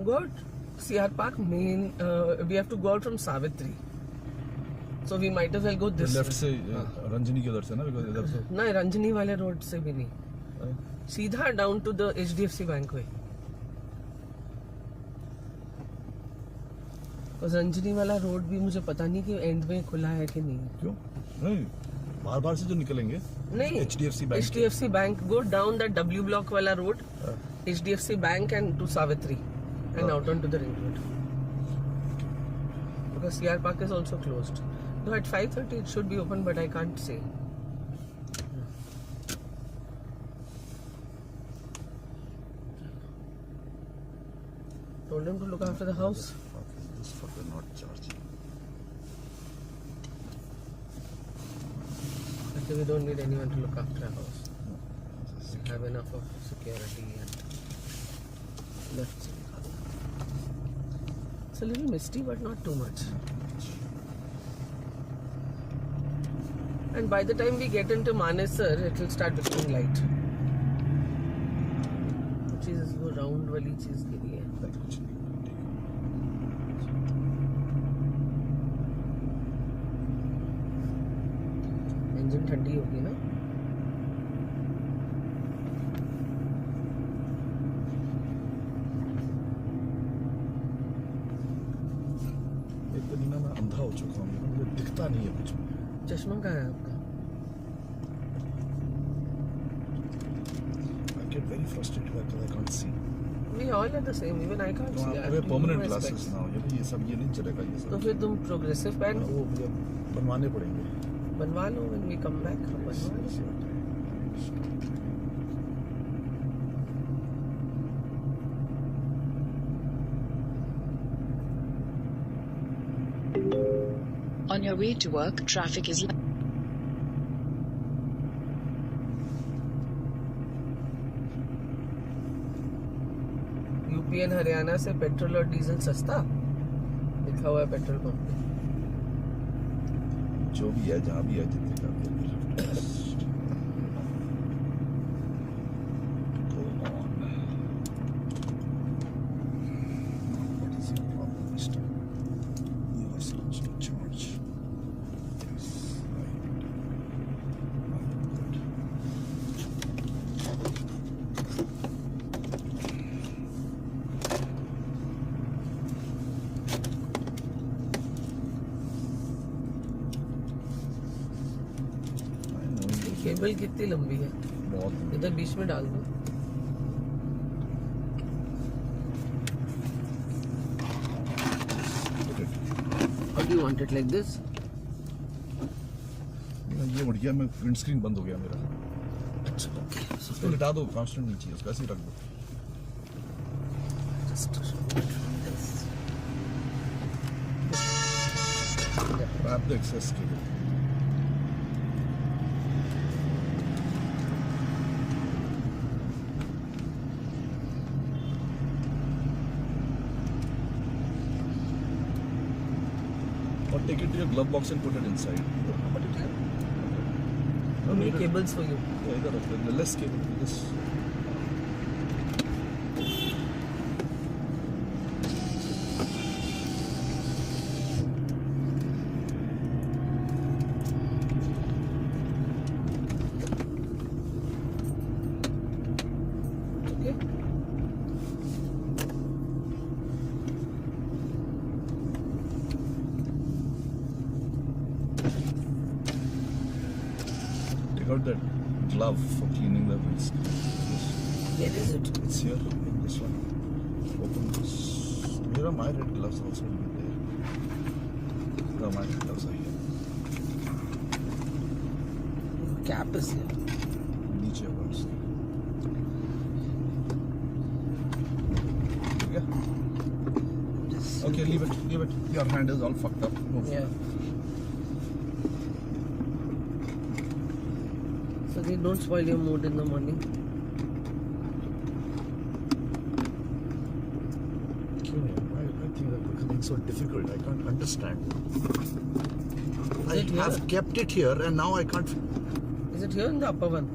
Go out CR Park main. We have to go out from Savitri. So we might as well go this left way. से रंजनी के उधर से ना because इधर से नहीं, रंजनी वाले रोड से भी नहीं, सीधा down to the HDFC bank way. और रंजनी वाला रोड भी मुझे पता नहीं कि एंड में खुला है कि नहीं. क्यों नहीं बार से जो निकलेंगे नहीं, HDFC bank go down that W block वाला road, HDFC bank and to Savitri and out on to the ring road. Because CR Park is also closed. Though at 5:30 it should be open, but I can't say. Told him to look after the house. This fucker not charging. Okay, we don't need anyone to look after our house. We have enough of security and let's see. It's a little misty, but not too much. And by the time we get into Manesar, it will start becoming light. चीज़ वो round वाली चीज़ के लिए. कुछ नहीं. Engine ठंडी होगी ना. एक दिन ना मैं अंधा हो चुका हूँ, मुझे दिखता नहीं है कुछ. चश्मा कहाँ है आपका? I get very frustrated because I can't see. We all are the same. Even I can't see. I wear permanent glasses now. ये सब ये नहीं चलेगा ये सब. तो फिर तुम प्रोग्रेसिव पहन वो मुझे बनवाने पड़ेंगे. बनवा लो. When we come back, बनवा लो. On your way to work, traffic is UP and Haryana से पेट्रोल और डीजल सस्ता लिखा हुआ है पेट्रोल पंप पे. जो भी है जहाँ भी है जितने का भी केबल कितनी लंबी है? बहुत. इधर बीच में डाल दो. How do you want it, like this? ये उड़ गया. मैं प्रिंट स्क्रीन बंद हो गया मेरा. उसको लिटा दो. कांस्टेंट नहीं चाहिए उसका. ऐसे ही रख दो. Wrap the excess cable. Or take it to your glove box and put it inside. Put it here. How many cables for you? Yeah, either of them. Less cable. This. Okay. Take out that glove for cleaning the wheels. Where is it? It's here in this one. Open this. Here are my red gloves also will be there. Here are my red gloves are here. Cap is here. नीचे होगा उसके. Yeah. Okay, leave it. Leave it. Your hand is all fucked up. Move. Yeah. So they don't spoil your mood in the morning. Why I think that becoming so difficult. I can't understand. I it here? have kept it here and now I can't. Is it here in the upper one?